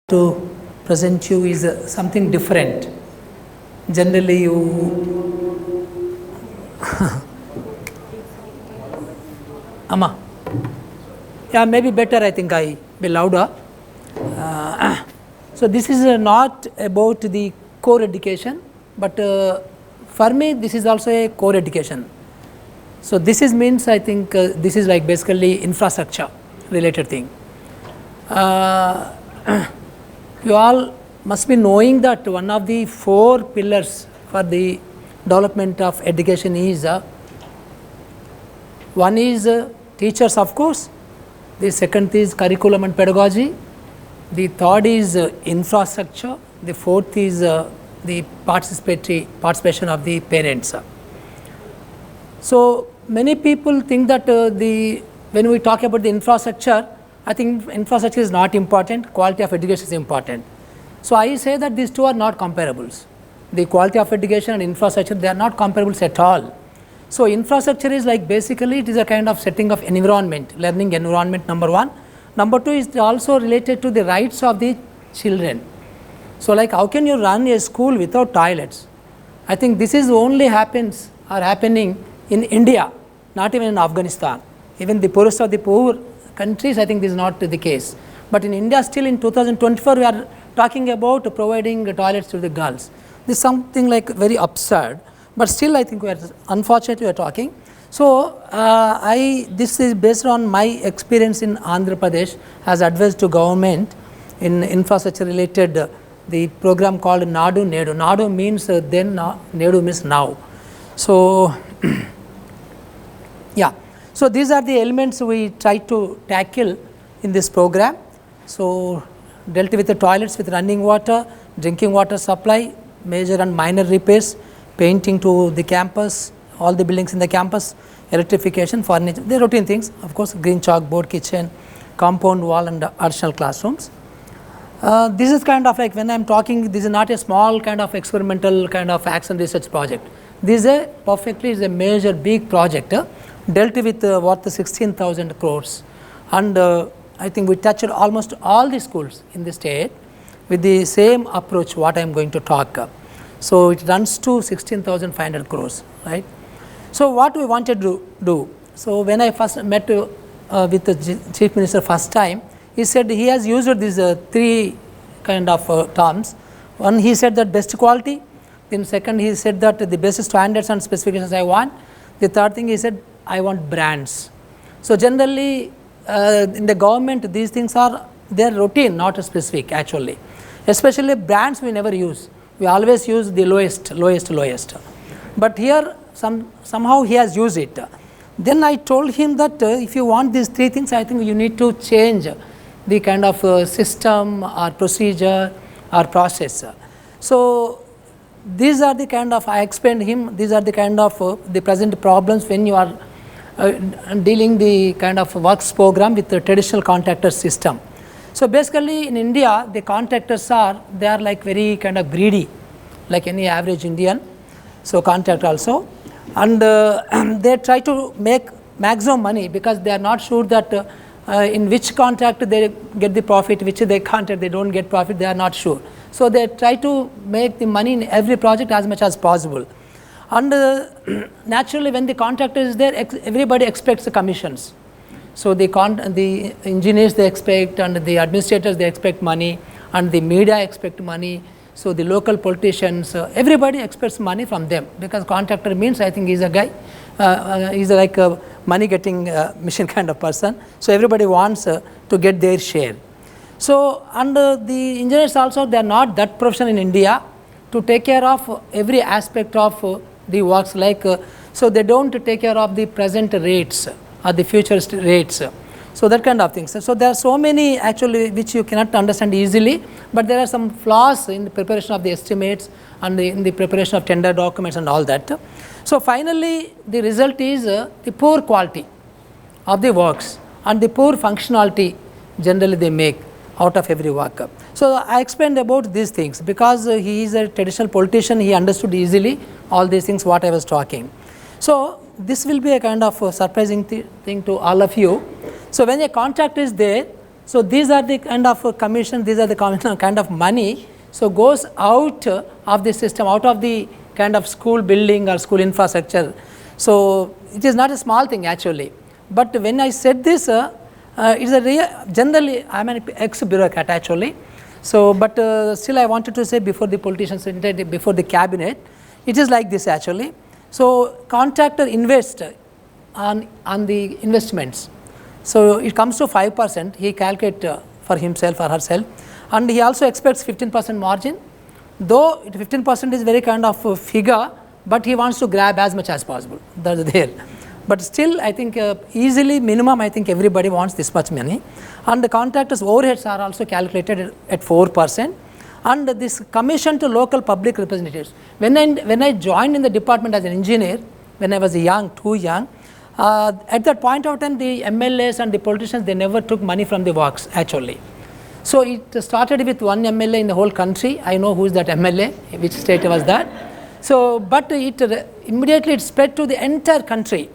to present you is something different. Generally you Amma. Yeah, maybe better I think I be louder. So this is not about the core education, but for me this is also a core education. So this is means I think this is like basically infrastructure related thing. You all must be knowing that one of the 4 pillars for the development of education is one is teachers, of course, the second is curriculum and pedagogy, the third is infrastructure, the fourth is the participation of the parents. So many people think that when we talk about the infrastructure, I think infrastructure is not important, quality of education is important. So I say that these two are not comparables. The quality of education and infrastructure, they are not comparables at all. So infrastructure is like basically it is a kind of setting of environment, learning environment, number one. Number two is also related to the rights of the children. So like how can you run a school without toilets? I think this is only happening in India, not even in Afghanistan. Even the poorest of the poor countries, I think this is not the case. But in India still in 2024 we are talking about providing toilets to the girls. This is something like very absurd, but still I think we are unfortunately we are talking. So this is based on my experience in Andhra Pradesh as advised to government in infrastructure related the program called Nadu-Nedu. Nadu means then, Nedu means now. So yeah. So these are the elements we try to tackle in this program. So dealt with the toilets with running water, drinking water supply, major and minor repairs, painting to the campus, all the buildings in the campus, electrification, furniture, the routine things, of course green chalkboard, kitchen, compound wall and additional classrooms. This is kind of like when I am talking, this is not a small kind of experimental kind of action research project. This is a major big project. Dealt with worth 16,000 crores, and I think we touched almost all the schools in the state with the same approach what I am going to talk. So it runs to 16,500 crores, right? So what we wanted to do, so when I first met with the Chief Minister first time, he said he has used these 3 kind of terms. One, he said that best quality, then second he said that the best standards and specifications I want, the third thing he said I want brands. So generally in the government these things are their routine, not specific actually. Especially brands we never use. We always use the lowest. But here somehow he has used it. Then I told him that if you want these 3 things, I think you need to change the kind of system or procedure or process. So these are the kind of, I explained him, these are the kind of the present problems when you are dealing the kind of works program with the traditional contractor system. So basically in India the contractors they are like very kind of greedy like any average Indian, so contractor also, and they try to make maximum money because they are not sure that in which contract they get the profit, which they contract they don't get profit, they are not sure. So they try to make the money in every project as much as possible. And naturally when the contractor is there, everybody expects the commissions. So the engineers they expect, and the administrators they expect money, and the media expect money. So the local politicians, everybody expects money from them, because contractor means I think he is a guy, he's like a money getting machine kind of person. So everybody wants to get their share. So and the engineers also, they are not that professional in India to take care of every aspect of the works, like so they don't take care of the present rates or the future rates. So that kind of things. So there are so many actually which you cannot understand easily, but there are some flaws in the preparation of the estimates and in the preparation of tender documents and all that. So finally the result is the poor quality of the works and the poor functionality generally they make out of every work. So I explained about these things because he is a traditional politician, he understood easily all these things what I was talking. So this will be a kind of surprising thing to all of you. So when a contract is there, So these are the kind of commission, these are the kind of money, so goes out of the system, out of the kind of school building or school infrastructure. So it is not a small thing actually. But when I said this, it's a generally I am an ex-bureaucrat actually. So, but still I wanted to say before the politicians, before the cabinet, it is like this actually. So contractor invests on the investments. So it comes to 5%, he calculates for himself or herself, and he also expects 15% margin, though 15% is very kind of a figure, but he wants to grab as much as possible, that is there. But still I think easily minimum I think everybody wants this much money, and the contractors overheads are also calculated at 4%, and this commission to local public representatives. When I joined in the department as an engineer, when I was young, too young, at that point of time the MLAs and the politicians, they never took money from the works actually. So it started with one MLA in the whole country. I know who is that MLA, which state was that. So, but it immediately it spread to the entire country.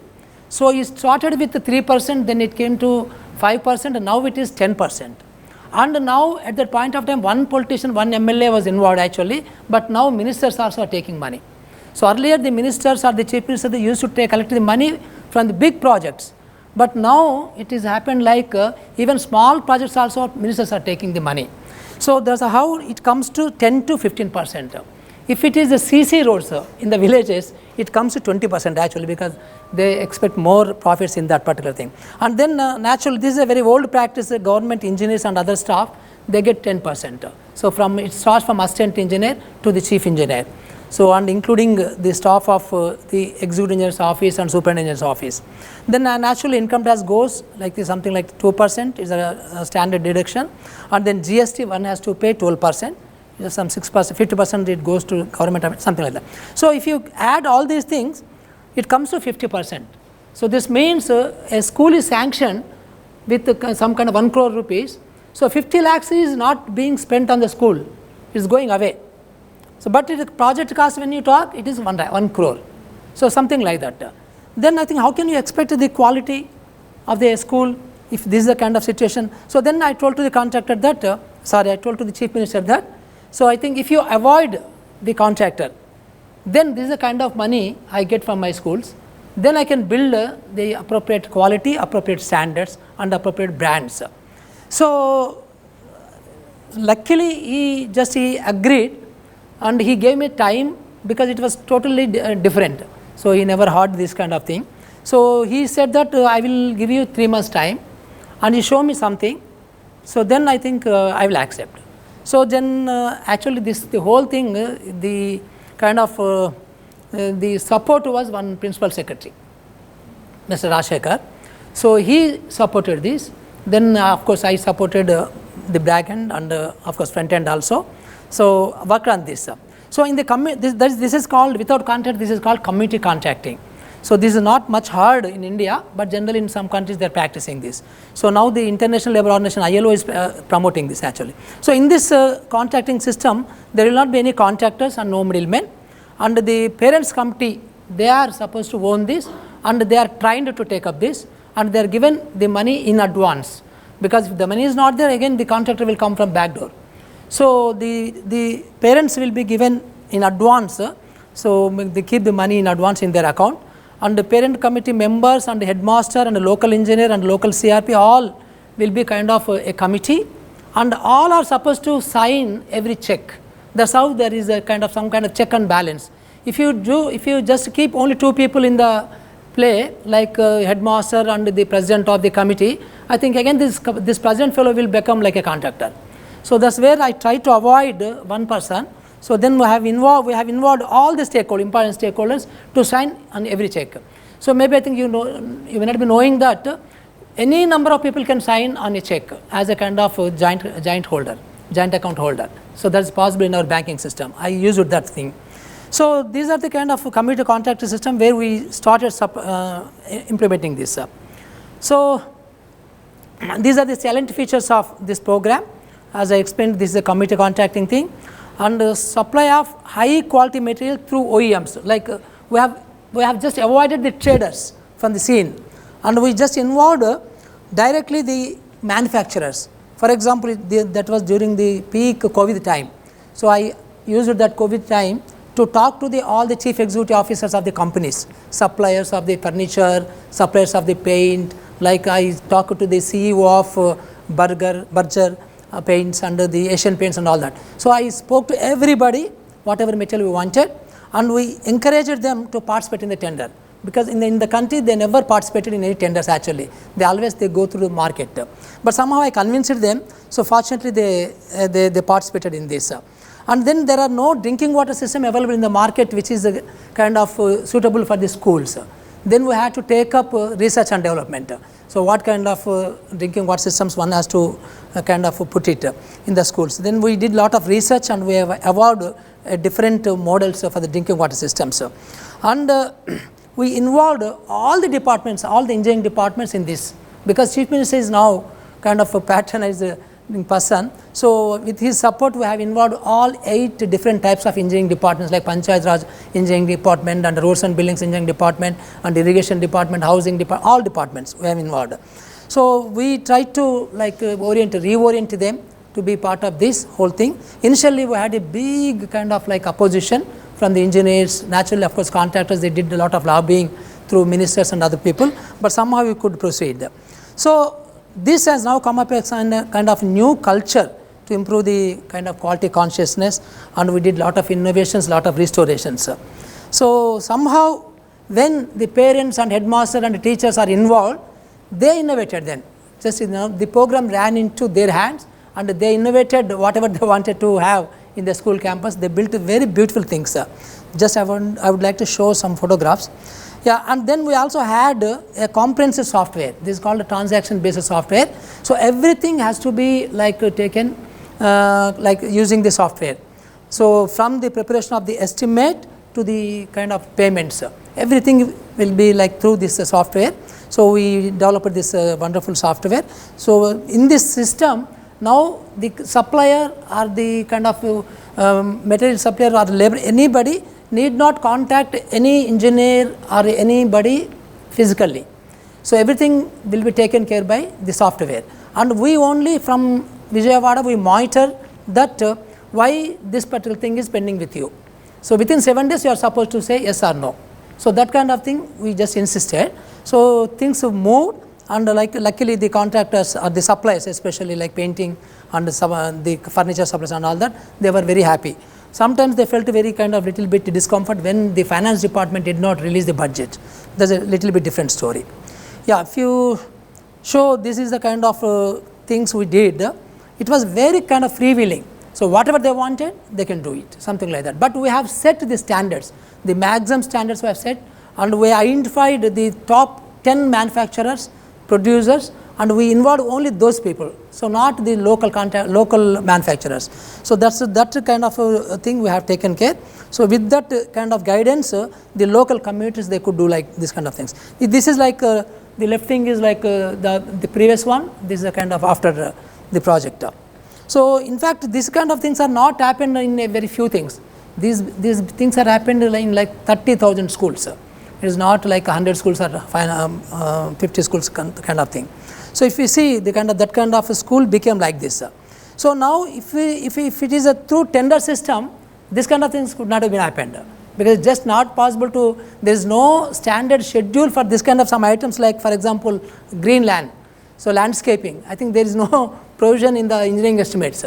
So it started with 3%, then it came to 5%, and now it is 10%. And now at that point of time, one politician, one MLA was involved actually, but now ministers also are taking money. So earlier the ministers or the chief minister, they used to collect the money from the big projects, but now it is happened like even small projects also ministers are taking the money. So that's how it comes to 10 to 15%. If it is the CC roads in the villages, it comes to 20% actually, because they expect more profits in that particular thing. And then naturally this is a very old practice, government engineers and other staff, they get 10%. So from it starts from assistant engineer to the chief engineer. So and including the staff of the executive engineer's office and superintendent's office. Then naturally income tax goes like this, something like 2% is a standard deduction, and then GST one has to pay 12%. Some 6%, 50% it goes to government, something like that. So if you add all these things, it comes to 50%. So this means a school is sanctioned with some kind of 1 crore rupees. So 50 lakhs is not being spent on the school, it is going away. So but the project cost when you talk, it is 1 crore. So something like that. Then I think how can you expect the quality of the school if this is the kind of situation? So then I told to the contractor that, I told to the chief minister that, so I think if you avoid the contractor, then this is the kind of money I get from my schools, then I can build the appropriate quality, appropriate standards and appropriate brands. So luckily he agreed, and he gave me time because it was totally different. So he never heard this kind of thing. So he said that I will give you 3 months time and you show me something. So then I think I will accept. So then actually the whole thing, the kind of the support was one principal secretary, Mr. Rashekar. So he supported this. Then of course I supported the back end and of course front end also. So worked on this. So in the this is called, without contract, this is called community contracting. So this is not much hard in India, but generally in some countries they are practicing this. So now the International Labour Organization ILO is promoting this actually. So in this contracting system, there will not be any contractors and no middlemen, and the parents committee, they are supposed to own this, and they are trained to take up this, and they are given the money in advance, because if the money is not there, again the contractor will come from back door. So the parents will be given in advance, so they keep the money in advance in their account, and the parent committee members and the headmaster and the local engineer and local CRP all will be kind of a committee, and all are supposed to sign every check. That's how there is a kind of some kind of check and balance. If you just keep only 2 people in the play, like headmaster and the president of the committee, I think again this president fellow will become like a contractor. So that's where I try to avoid one person. So then we have involved all the stakeholders, important stakeholders, to sign on every check. So maybe I think you may not be knowing that any number of people can sign on a check as a kind of joint account holder. So that's possible in our banking system. I used that thing. So these are the kind of community contract system where we started implementing this. So these are the salient features of this program. As I explained, this is a community contracting thing, and supply of high quality material through OEMs. Like we have just avoided the traders from the scene, and we just involved directly the manufacturers. For example, that was during the peak COVID time. So, I used that COVID time to talk to all the chief executive officers of the companies, suppliers of the furniture, suppliers of the paint, like I talked to the CEO of Berger Paints and the Asian Paints and all that. So, I spoke to everybody, whatever material we wanted, and we encouraged them to participate in the tender, because in the country they never participated in any tenders actually. They always go through the market. But somehow I convinced them, so fortunately they participated in this. And then there are no drinking water system available in the market which is kind of suitable for the schools. Then we had to take up research and development. So, what kind of drinking water systems one has to kind of put it in the schools. Then we did lot of research and we have evolved different models for the drinking water systems. And we involved all the departments, all the engineering departments in this, because Chief Minister is now kind of a patronized person. So, with his support we have involved all 8 different types of engineering departments, like Panchayat Raj engineering department and roads and buildings engineering department and irrigation department, housing department, all departments we have involved. So, we try to like reorient them to be part of this whole thing. Initially we had a big kind of like opposition from the engineers, naturally of course contractors, they did a lot of lobbying through ministers and other people, but somehow we could proceed. So, this has now come up as a kind of new culture to improve the kind of quality consciousness, and we did lot of innovations, lot of restorations. So, somehow when the parents and headmaster and teachers are involved, they innovated then. Just the program ran into their hands and they innovated whatever they wanted to have in the school campus. They built very beautiful things. Just I would like to show some photographs. Yeah, and then we also had a comprehensive software. This is called a transaction based software. So, everything has to be like taken like using the software. So, from the preparation of the estimate to the kind of payments, everything will be like through this software. So, we developed this wonderful software. So, in this system now the supplier or the kind of material supplier or labor, anybody need not contact any engineer or anybody physically. So, everything will be taken care by the software, and we only from Vijayawada we monitor that why this particular thing is pending with you. So, within 7 days you are supposed to say yes or no. So, that kind of thing we just insisted. So, things have moved, and like luckily the contractors or the suppliers, especially like painting and the furniture suppliers and all that, they were very happy. Sometimes they felt very kind of little bit discomfort when the finance department did not release the budget. That's a little bit different story. Yeah, if you show, this is the kind of things we did. It was very kind of freewheeling. So, whatever they wanted, they can do it, something like that. But we have set the standards, the maximum standards we have set, and we identified the top 10 manufacturers, producers, and we involved only those people. So, not the local manufacturers. So, that kind of a thing we have taken care. So, with that kind of guidance, the local communities, they could do like this kind of things. This is like the left thing is like the previous one. This is a kind of after the project. So, in fact, this kind of things are not happened in a very few things. These things are happened in like 30,000 schools. It is not like 100 schools or 50 schools kind of thing. So, if we see the kind of that kind of a school became like this. So, now if it is a through tender system, this kind of things could not have been happened, because it's just not possible to, there is no standard schedule for this kind of some items, like for example green land. So, landscaping, I think there is no provision in the engineering estimates.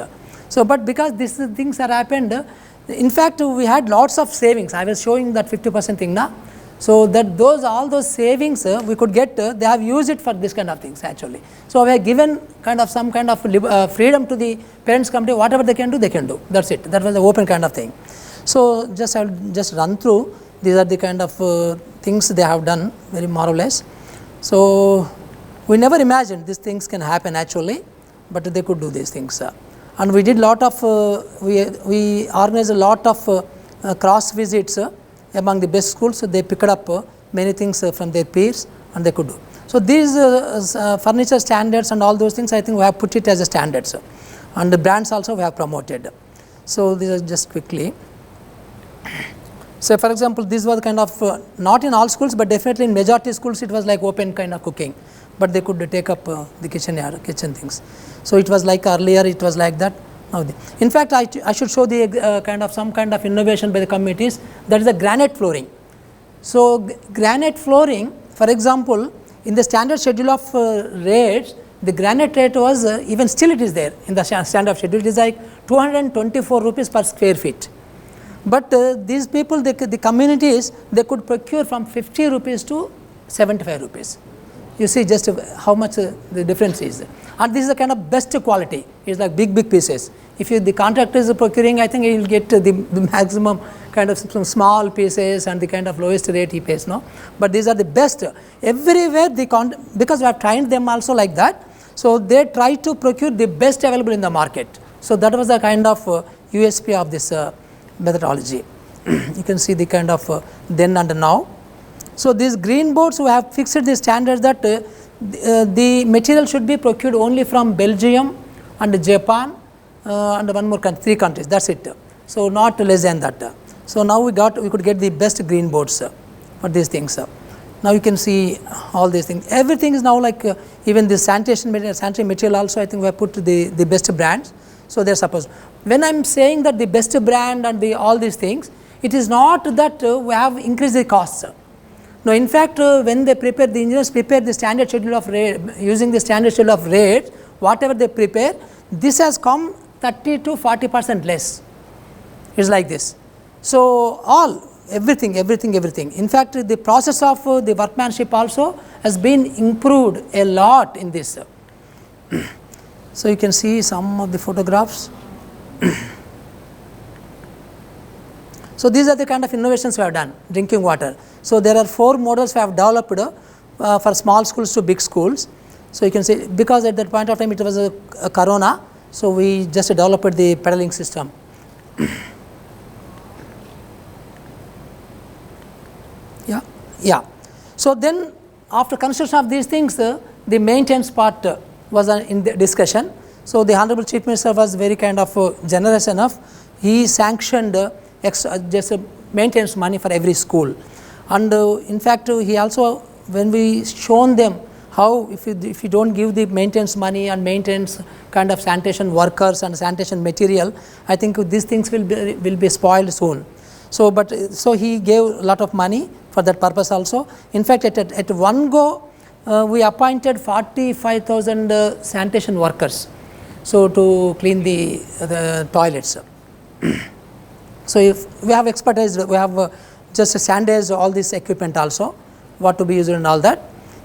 So, but because these things are happened, in fact we had lots of savings. I was showing that 50% thing now. So, that all those savings we could get, they have used it for this kind of things actually. So, we have given kind of some kind of freedom to the parents company, whatever they can do, that is it. That was the open kind of thing. So, I will just run through, these are the kind of things they have done very more or less. So, we never imagined these things can happen actually, but they could do these things. And we did lot of, we organized a lot of cross visits among the best schools. So, they picked up many things from their peers and they could do. So, these furniture standards and all those things, I think we have put it as a standards, and the brands also we have promoted. So, these are just quickly. So, for example, this was kind of not in all schools, but definitely in majority schools it was like open kind of cooking. but they could take up the kitchen things. So it was like earlier, it was like that. In fact, I should show the some kind of innovation by the committees, that is the granite flooring. So granite flooring, for example, in the standard schedule of rates, the granite rate was even still it is there in the standard schedule. It is like 224 rupees per square feet. But these people, the communities, they could procure from 50 rupees to 75 rupees. You see just how much the difference is. And this is the kind of best quality. It's like big pieces. If the contractor is procuring, I think he will get the maximum kind of some small pieces and the kind of lowest rate he pays, no? But these are the best. Everywhere, because we have trained them also like that, so they try to procure the best available in the market. So that was the kind of USP of this methodology. You can see the kind of then and now. So these green boards, we have fixed the standard that the material should be procured only from Belgium and Japan and one more country, 3 countries, that's it. So not less than that. So now we could get the best green boards for these things. Now you can see all these things. Everything is now like even the sanitary material also, I think we have put the best brands. So they are supposed. When I am saying that the best brand and all these things, it is not that we have increased the costs. No, in fact, when they prepare, the engineers prepare the standard schedule of rate, using the standard schedule of rates, whatever they prepare, this has come 30 to 40% less. It is like this. So everything. In fact, the process of the workmanship also has been improved a lot in this. So you can see some of the photographs. So these are the kind of innovations we have done, drinking water. So there are 4 models we have developed for small schools to big schools. So you can see, because at that point of time it was a corona, so we just developed the pedaling system. Yeah. So then after construction of these things, the maintenance part was in the discussion. So the Honorable Chief Minister was very kind of generous enough. He sanctioned just maintenance money for every school. And in fact, he also, when we shown them how if you don't give the maintenance money and maintenance kind of sanitation workers and sanitation material, I think these things will be spoiled soon. So he gave a lot of money for that purpose also. In fact, at one go, we appointed 45,000 sanitation workers, so to clean the toilets. So if we have expertise, we have just sandage all this equipment also, what to be used and all that.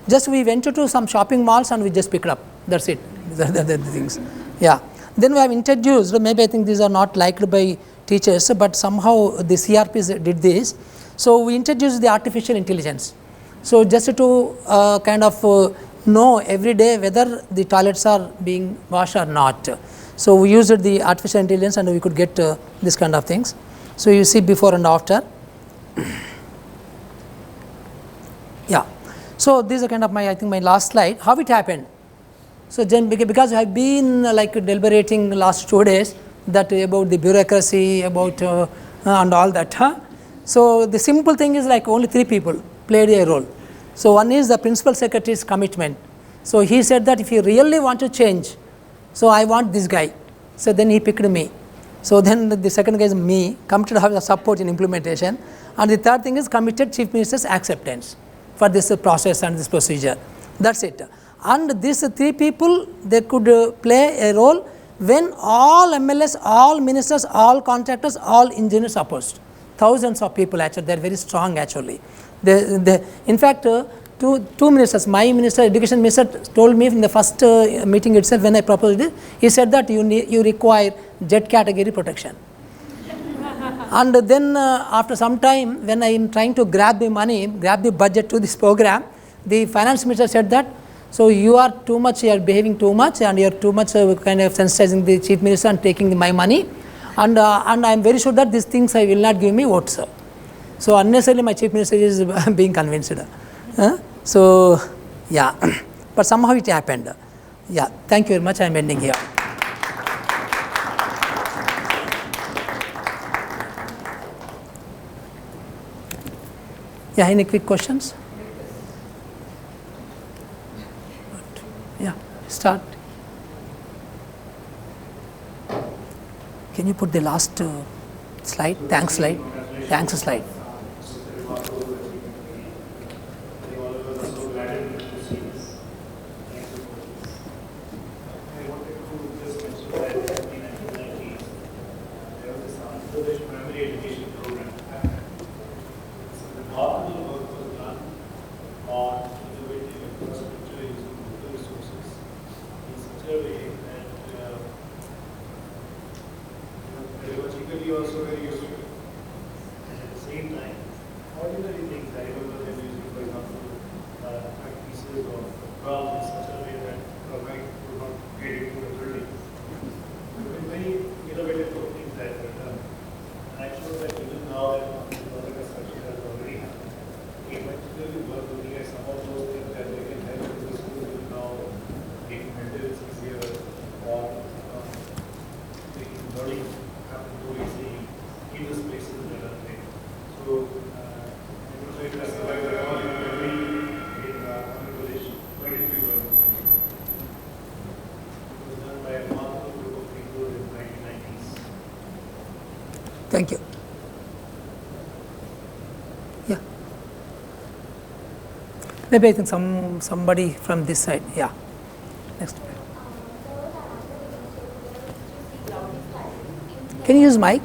Just we went to some shopping malls and we just picked up. That's it. The things. Yeah. Then we have introduced, maybe I think these are not liked by teachers, but somehow the CRPs did this. So we introduced the artificial intelligence. So just to kind of know every day whether the toilets are being washed or not. So we used the artificial intelligence and we could get this kind of things. So you see before and after. Yeah. So this is kind of I think my last slide. How it happened? So then because I have been like deliberating last 2 days that about the bureaucracy, about and all that. So the simple thing is like only 3 people played a role. So one is the Principal Secretary's commitment. So he said that if you really want to change, so I want this guy. So then he picked me. So then the second guy is me, committed to have the support in implementation. And the third thing is committed Chief Minister's acceptance for this process and this procedure. That's it. And these 3 people, they could play a role when all MLAs, all ministers, all contractors, all engineers opposed. Thousands of people actually, they are very strong actually. In fact, two ministers, my minister, education minister told me in the first meeting itself when I proposed it, he said that you require jet category protection. And then after some time when I am trying to grab the money, grab the budget to this program, the finance minister said that, so you are too much, you are behaving too much and you are too much kind of sensitizing the chief minister and taking my money, and I am very sure that these things I will not give me votes. So unnecessarily my chief minister is being convinced. So yeah, but somehow it happened. Yeah, thank you very much. I am ending here. Yeah, any quick questions? Start. Can you put the last slide? Thanks slide. Thanks slide. Thank you. Yeah. Maybe I think somebody from this side. Yeah. Next. Can you use mic?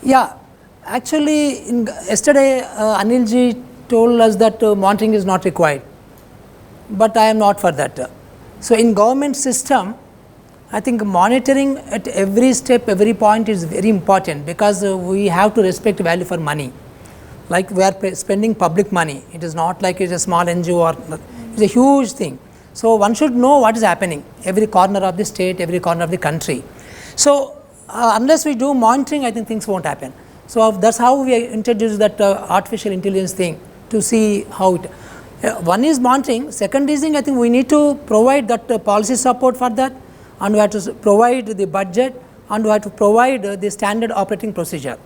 Yeah, actually, yesterday Anilji told us that monitoring is not required, but I am not for that. So, in government system, I think monitoring at every step, every point is very important, because we have to respect value for money. Like we are spending public money, it is not like it's a small NGO or it's a huge thing. So, one should know what is happening every corner of the state, every corner of the country. So, unless we do monitoring, I think things won't happen. So, that is how we introduce that artificial intelligence thing, to see how it. One is monitoring, second is I think we need to provide that policy support for that, and we have to provide the budget, and we have to provide the standard operating procedure.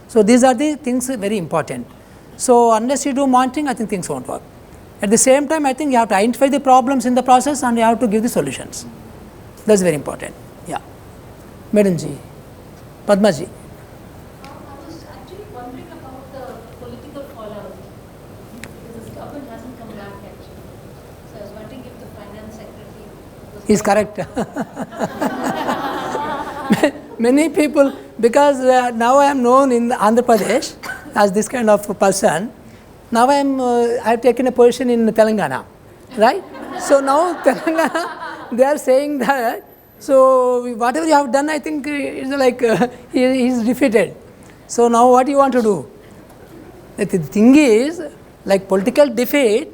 So, these are the things very important. So, unless you do monitoring, I think things won't work. At the same time, I think you have to identify the problems in the process, and you have to give the solutions. That is very important. Yeah. Madam Ji, Padma Ji. I was actually wondering about the political fallout, because this government hasn't come back actually. So I was wondering if the finance secretary was Is correct. Many people, because now I am known in Andhra Pradesh as this kind of person. Now I have taken a position in Telangana, right? So now Telangana, they are saying that. So whatever you have done, I think is like he is defeated. So now what you want to do? The thing is, like political defeat,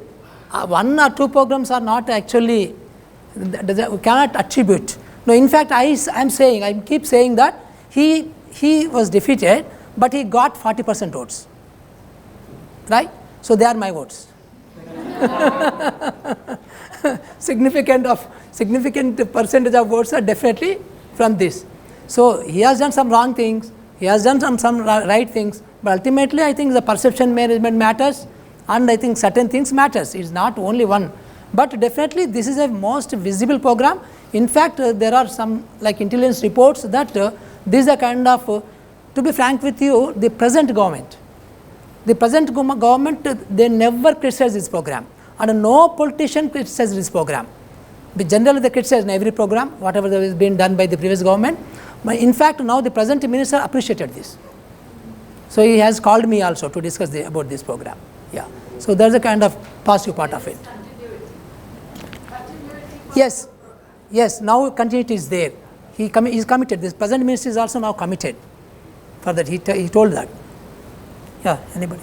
one or two programs are not actually, we cannot attribute. No, in fact, I keep saying that he was defeated, but he got 40% votes, right? So they are my votes. Significant percentage of votes are definitely from this. So he has done some wrong things, he has done some right things, but ultimately I think the perception management matters, and I think certain things matters. It's not only one, but definitely this is a most visible program. In fact, there are some like intelligence reports that this is a kind of, to be frank with you, the present government, they never criticize this program, and no politician criticizes this program. But generally they criticize in every program, whatever is being done by the previous government. But in fact, now the present minister appreciated this. So he has called me also to discuss about this program. Yeah. So there is a kind of positive part of it. Yes. Yes, now continuity is there. He is committed. This present minister is also now committed for that. He told that. Yeah, anybody?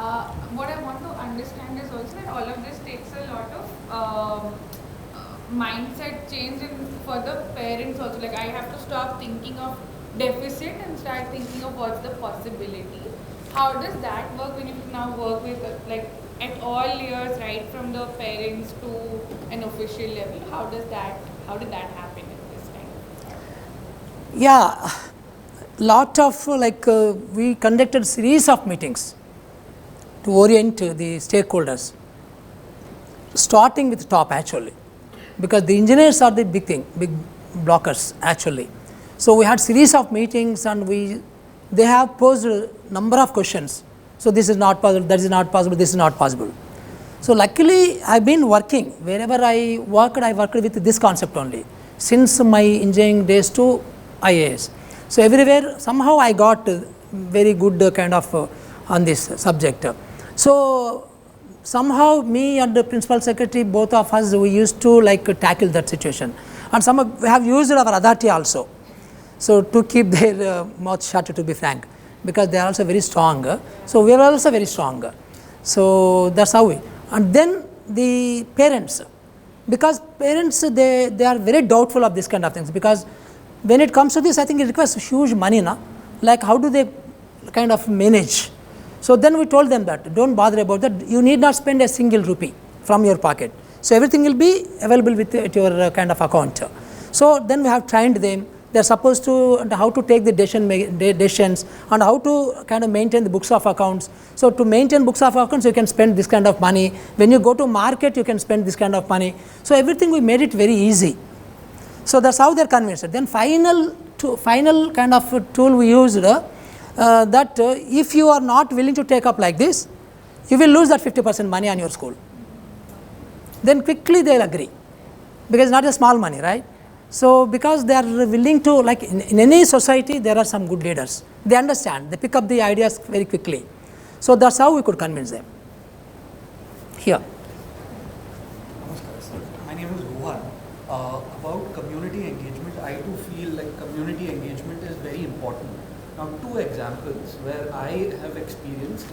What I want to understand is also that all of this takes a lot of mindset change for the parents also. Like I have to stop thinking of deficit and start thinking of what's the possibility. How does that work when you now work with like at all years, right from the parents to an official level? How did that happen at this time? Yeah, lot of we conducted series of meetings to orient the stakeholders, starting with top actually, because the engineers are the big blockers actually. So we had series of meetings and they have posed a number of questions. So this is not possible, that is not possible, this is not possible. So luckily I have been working, wherever I worked with this concept only, since my engineering days to IAS. So everywhere somehow I got very good kind of on this subject. So somehow me and the principal secretary, both of us, we used to tackle that situation, and we have used our authority also. So to keep their mouth shut, to be frank, because they are also very strong. So we are also very strong. So that's how we. And then the parents, because parents they are very doubtful of this kind of things, because when it comes to this, I think it requires huge money, na? Like how do they kind of manage? So then we told them that don't bother about that. You need not spend a single rupee from your pocket. So everything will be available at your kind of account. So then we have trained them. They are supposed to how to take the decisions and how to kind of maintain the books of accounts. So to maintain books of accounts, you can spend this kind of money. When you go to market, you can spend this kind of money. So everything we made it very easy. So that's how they are convinced. Then final kind of tool we used that if you are not willing to take up like this, you will lose that 50% money on your school. Then quickly they will agree, because it's not a small money, right? So because they are willing to, like in any society, there are some good leaders. They understand, they pick up the ideas very quickly. So that's how we could convince them. Here. Namaskar, sir. My name is Rohan. About community engagement, I too feel like community engagement is very important. Now, two examples where I have experienced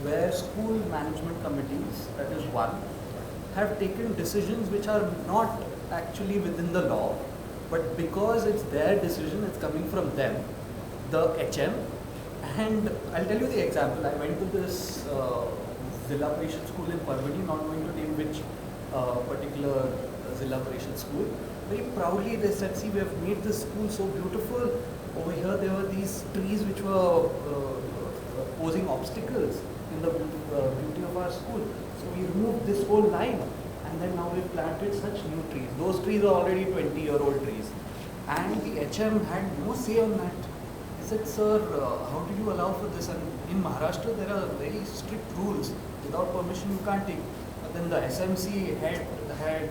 where school management committees, that is one, have taken decisions which are not actually within the law, but because it's their decision, it's coming from them, the HM. And I'll tell you the example. I went to this Zilla Parishad school in Parvani, not going to name which particular Zilla Parishad school. Very proudly they said, see, we have made this school so beautiful. Over here there were these trees which were posing obstacles in the beauty of our school. So we removed this whole line. And then now we've planted such new trees. Those trees are already 20-year-old trees. And the HM had no say on that. I said, sir, how do you allow for this? And in Maharashtra, there are very strict rules. Without permission, you can't take. But then the SMC had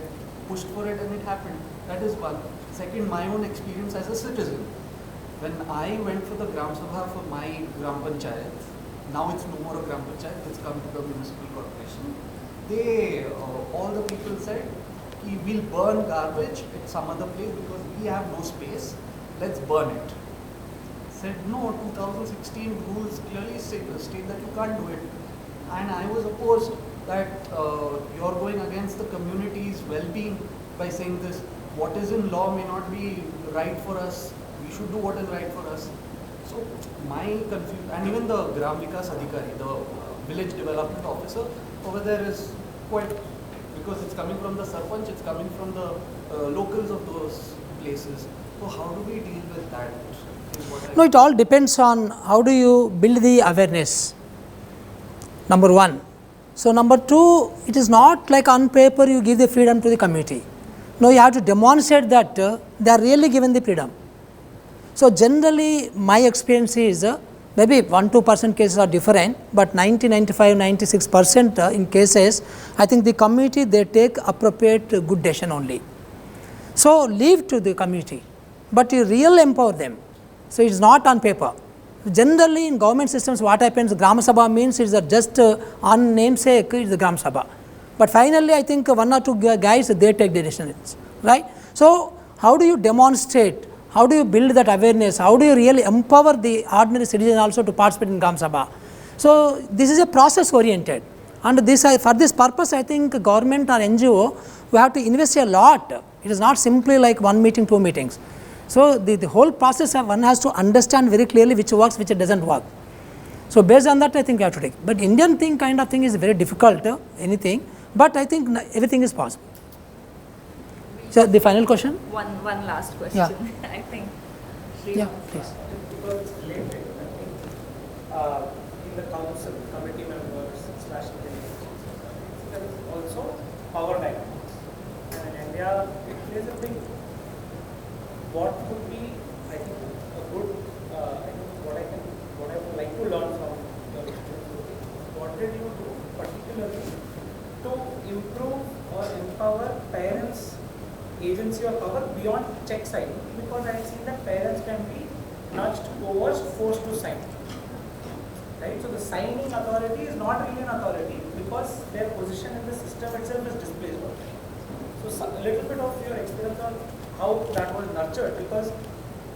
pushed for it and it happened. That is one. Second, my own experience as a citizen. When I went for the Gram Sabha for my Gram Panchayat, now it's no more a Gram Panchayat, it's come to the municipal corporation. All the people said, we'll burn garbage at some other place because we have no space, let's burn it. Said no, 2016 rules clearly state that you can't do it. And I was opposed that you're going against the community's well-being by saying this. What is in law may not be right for us, we should do what is right for us. So my confusion, and even the Gram Vikas Adhikari, the village development officer, over there is quite, because it's coming from the Sarpanch, it's coming from the locals of those places. So how do we deal with that? No, it all depends on how do you build the awareness, number one. So number two, it is not like on paper you give the freedom to the community. No, you have to demonstrate that they are really given the freedom. So generally my experience is maybe 1-2% cases are different, but 90-95-96% in cases, I think the community, they take appropriate good decision only. So leave to the community, but you really empower them. So it is not on paper. Generally in government systems, what happens, Gram Sabha means it's just on namesake, it's the Gram Sabha. But finally I think 1 or 2 guys, they take the decisions, right? So how do you demonstrate? How do you build that awareness? How do you really empower the ordinary citizen also to participate in Gram Sabha? So, this is a process oriented, and this for this purpose I think government or NGO, we have to invest a lot. It is not simply like one meeting, two meetings. So, the whole process one has to understand very clearly which works, which does not work. So, based on that I think we have to take, but Indian thing kind of thing is very difficult, anything, but I think everything is possible. So, the final question? One last question. Yeah. I think. Shri. Yeah, please. Because it's related, I think, in the council, committee members, / there is also power dynamics. And in India, it plays a big, what could be, I think, a good, I think what I would like to learn from your experience would be, what did you do particularly to improve or empower parents' agency or power beyond check signing? Because I have seen that parents can be nudged towards forced to sign. Right? So the signing authority is not really an authority because their position in the system itself is displaced already. So a little bit of your experience on how that was nurtured, because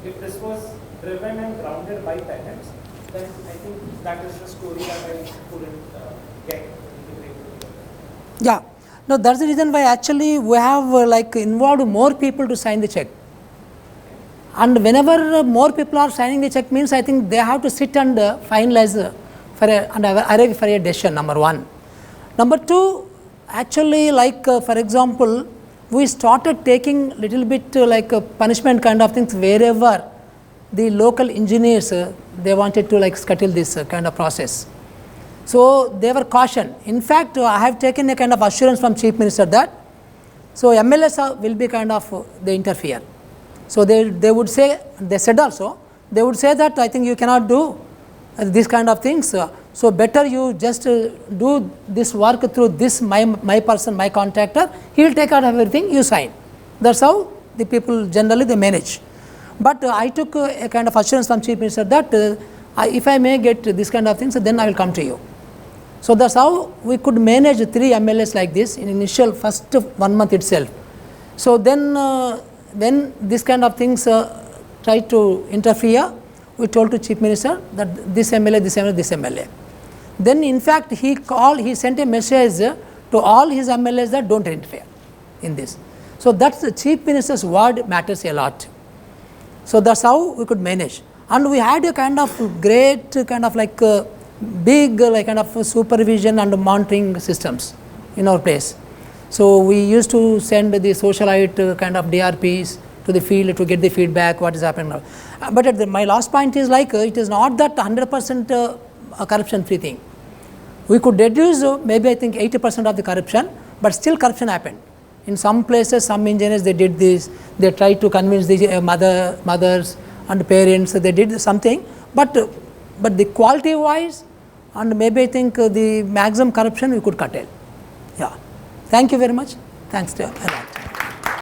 if this was driven and grounded by parents, then I think that is the story that I couldn't get. Yeah, no, that's the reason why actually we have like involved more people to sign the check. And whenever more people are signing the check means I think they have to sit and finalize and arrive for a decision, number one. Number two, actually like for example, we started taking little bit like punishment kind of things wherever the local engineers they wanted to like scuttle this kind of process. So they were cautioned. In fact, I have taken a kind of assurance from Chief Minister that so MLAs will be kind of they interfere. So they would say, they said also, they would say that I think you cannot do this kind of things. So better you just do this work through this my person, my contractor, he will take care of everything, you sign. That's how the people generally they manage. But I took a kind of assurance from Chief Minister that if I may get this kind of things, then I will come to you. So that's how we could manage 3 MLAs like this in initial first 1 month itself. So then when this kind of things try to interfere, we told to Chief Minister that this MLA, this MLA, this MLA. Then in fact he sent a message to all his MLAs that don't interfere in this. So that's the Chief Minister's word matters a lot. So that's how we could manage. And we had a kind of great kind of like big like kind of supervision and monitoring systems in our place. So we used to send the socialite kind of DRPs to the field to get the feedback what is happening now. But my last point is like it is not that 100% corruption free thing. We could reduce maybe I think 80% of the corruption, but still corruption happened. In some places, some engineers they did this, they tried to convince the mothers and parents, they did something, but the quality wise and maybe I think the maximum corruption we could curtail. Yeah. Thank you very much. Thanks to you.